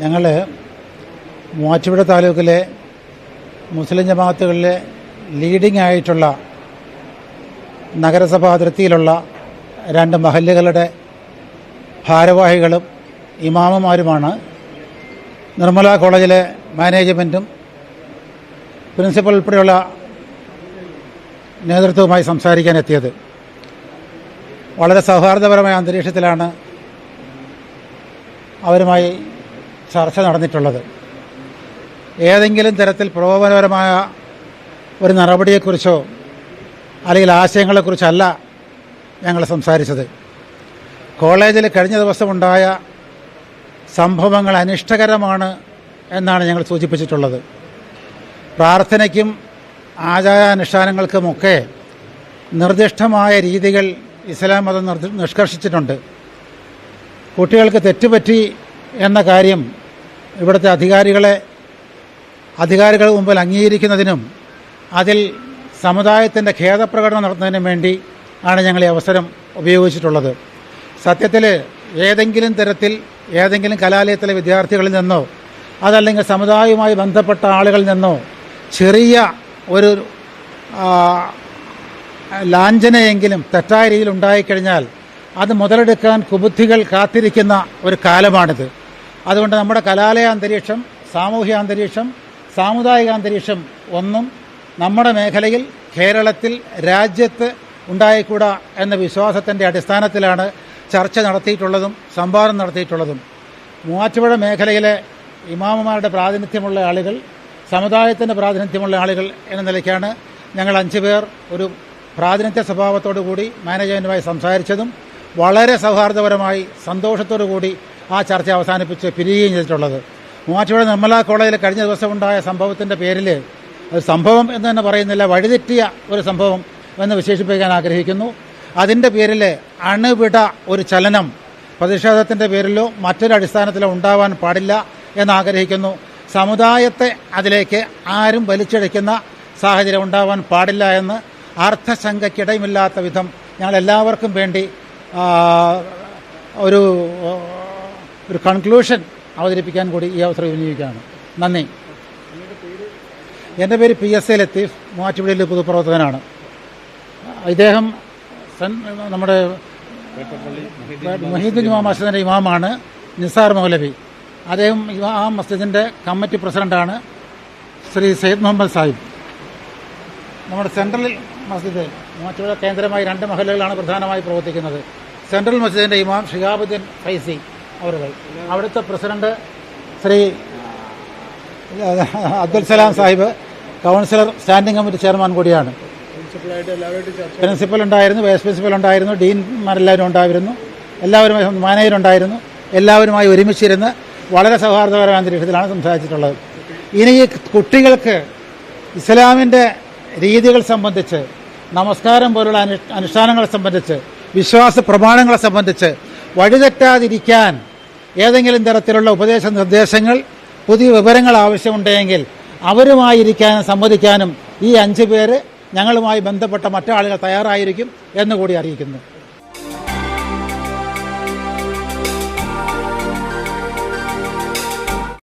ഞങ്ങൾ മൂവാറ്റുപുഴ താലൂക്കിലെ മുസ്ലിം ജമാഅത്തുകളിലെ ലീഡിംഗ് ആയിട്ടുള്ള നഗരസഭാ അതിർത്തിയിലുള്ള 2 മഹല്ലുകളുടെ ഭാരവാഹികളും ഇമാമുമാരുമാണ് നിർമ്മല കോളേജിലെ മാനേജ്മെൻറ്റും പ്രിൻസിപ്പൽ ഉൾപ്പെടെയുള്ള നേതൃത്വവുമായി സംസാരിക്കാനെത്തിയത്. വളരെ സൗഹാർദ്ദപരമായ അന്തരീക്ഷത്തിലാണ് അവരുമായി ചർച്ച നടന്നിട്ടുള്ളത്. ഏതെങ്കിലും തരത്തിൽ പ്രകോപനപരമായ ഒരു നടപടിയെക്കുറിച്ചോ അല്ലെങ്കിൽ ആശയങ്ങളെക്കുറിച്ചല്ല ഞങ്ങൾ സംസാരിച്ചത്. കോളേജിൽ കഴിഞ്ഞ ദിവസമുണ്ടായ സംഭവങ്ങൾ അനിഷ്ടകരമാണ് എന്നാണ് ഞങ്ങൾ സൂചിപ്പിച്ചിട്ടുള്ളത്. പ്രാർത്ഥനയ്ക്കും ആചാരാനുഷ്ഠാനങ്ങൾക്കുമൊക്കെ നിർദ്ദിഷ്ടമായ രീതികൾ ഇസ്ലാം മതം നിഷ്കർഷിച്ചിട്ടുണ്ട്. കുട്ടികൾക്ക് തെറ്റുപറ്റി എന്ന കാര്യം ഇവിടുത്തെ അധികാരികൾ മുമ്പിൽ അംഗീകരിക്കുന്നതിനും അതിൽ സമുദായത്തിൻ്റെ ഖേദപ്രകടനം നടത്തുന്നതിനും വേണ്ടി ആണ് ഞങ്ങൾ ഈ അവസരം ഉപയോഗിച്ചിട്ടുള്ളത്. സത്യത്തിൽ ഏതെങ്കിലും തരത്തിൽ ഏതെങ്കിലും കലാലയത്തിലെ വിദ്യാർത്ഥികളിൽ നിന്നോ അതല്ലെങ്കിൽ സമുദായവുമായി ബന്ധപ്പെട്ട ആളുകളിൽ നിന്നോ ചെറിയ ഒരു ലാഞ്ചനയെങ്കിലും തെറ്റായ രീതിയിൽ ഉണ്ടായിക്കഴിഞ്ഞാൽ അത് മുതലെടുക്കാൻ കുബുദ്ധികൾ കാത്തിരിക്കുന്ന ഒരു കാലമാണിത്. അതുകൊണ്ട് നമ്മുടെ കലാലയ അന്തരീക്ഷം, സാമൂഹിക അന്തരീക്ഷം, സാമുദായിക അന്തരീക്ഷം ഒന്നും നമ്മുടെ മേഖലയിൽ, കേരളത്തിൽ, രാജ്യത്ത് ഉണ്ടായിക്കൂടാ എന്ന വിശ്വാസത്തിൻ്റെ അടിസ്ഥാനത്തിലാണ് ചർച്ച നടത്തിയിട്ടുള്ളതും സംവാദം നടത്തിയിട്ടുള്ളതും. മൂവാറ്റുപുഴ മേഖലയിലെ ഇമാമുമാരുടെ പ്രാതിനിധ്യമുള്ള ആളുകൾ, സമുദായത്തിൻ്റെ പ്രാതിനിധ്യമുള്ള ആളുകൾ എന്ന നിലയ്ക്കാണ് ഞങ്ങൾ 5 പേർ ഒരു പ്രാതിനിധ്യ സ്വഭാവത്തോടു കൂടി മാനേജ്മെൻറ്റുമായി സംസാരിച്ചതും വളരെ സൗഹാർദ്ദപരമായി സന്തോഷത്തോടു കൂടി ആ ചർച്ച അവസാനിപ്പിച്ച് പിരിയുകയും ചെയ്തിട്ടുള്ളത്. മൂവാറ്റുപുഴ നിർമ്മല കോളേജിൽ കഴിഞ്ഞ ദിവസമുണ്ടായ സംഭവത്തിൻ്റെ പേരിൽ ഒരു സംഭവം എന്ന് തന്നെ പറയുന്നില്ല, വഴിതെറ്റിയ ഒരു സംഭവം എന്ന് വിശേഷിപ്പിക്കാൻ ആഗ്രഹിക്കുന്നു. അതിൻ്റെ പേരിൽ അണുവിട ഒരു ചലനം പ്രതിഷേധത്തിൻ്റെ പേരിലോ മറ്റൊരു അടിസ്ഥാനത്തിലോ ഉണ്ടാവാൻ പാടില്ല എന്നാഗ്രഹിക്കുന്നു. സമുദായത്തെ അതിലേക്ക് ആരും വലിച്ചിഴയ്ക്കുന്ന സാഹചര്യം ഉണ്ടാവാൻ പാടില്ല എന്ന് അർത്ഥശങ്കയ്ക്കിടയുമില്ലാത്ത വിധം ഞങ്ങൾ എല്ലാവർക്കും വേണ്ടി ഒരു കൺക്ലൂഷൻ അവതരിപ്പിക്കാൻ കൂടി ഈ അവസരം വിനിയോഗിക്കുകയാണ്. നന്ദി. എൻ്റെ പേര് PSA ലത്തീഫ്, മൂവാറ്റുപുഴയിലെ പൊതുപ്രവർത്തകനാണ്. ഇദ്ദേഹം നമ്മുടെ മൊഹീദ്ദീൻ ജുമാ മസ്ജിദിൻ്റെ ഇമാമാണ് നിസാർ മൗലവി. അദ്ദേഹം ആ മസ്ജിദിൻ്റെ കമ്മിറ്റി പ്രസിഡൻ്റാണ് ശ്രീ സയ്യിദ് മുഹമ്മദ് സാഹിബ്. നമ്മുടെ സെൻട്രൽ മസ്ജിദ് മൂവാറ്റുപുഴ കേന്ദ്രമായി 2 മഹല്ലുകളാണ് പ്രധാനമായി പ്രവർത്തിക്കുന്നത്. സെൻട്രൽ മസ്ജിദിൻ്റെ ഇമാം ഷിഹാബുദ്ദീൻ ഫൈസി അവരുകൾ, അവിടുത്തെ president Shri Abdul Salam Sahib, councillor standing committee chairman കൂടിയാണ്. പ്രിൻസിപ്പൽ ഉണ്ടായിരുന്നു, വൈസ് പ്രിൻസിപ്പൽ ഉണ്ടായിരുന്നു, ഡീൻമാരെല്ലാവരും ഉണ്ടായിരുന്നു, എല്ലാവരുമായി മാനേജറുണ്ടായിരുന്നു. എല്ലാവരുമായി ഒരുമിച്ചിരുന്ന് വളരെ സൗഹാർദ്ദപരമായ അന്തരീക്ഷത്തിലാണ് സംസാരിച്ചിട്ടുള്ളത്. ഇനി ഈ കുട്ടികൾക്ക് ഇസ്ലാമിൻ്റെ രീതികൾ സംബന്ധിച്ച്, നമസ്കാരം പോലുള്ള അനുഷ്ഠാനങ്ങളെ സംബന്ധിച്ച്, വിശ്വാസ പ്രമാണങ്ങളെ സംബന്ധിച്ച് വഴിതെറ്റാതിരിക്കാൻ ഏതെങ്കിലും തരത്തിലുള്ള ഉപദേശ നിർദ്ദേശങ്ങൾ, പുതിയ വിവരങ്ങൾ ആവശ്യമുണ്ടെങ്കിൽ അവരുമായിരിക്കാനും സമ്മതിക്കാനും ഈ 5 പേര് ഞങ്ങളുമായി ബന്ധപ്പെട്ട മറ്റാളുകൾ തയ്യാറായിരിക്കും എന്നുകൂടി അറിയിക്കുന്നു.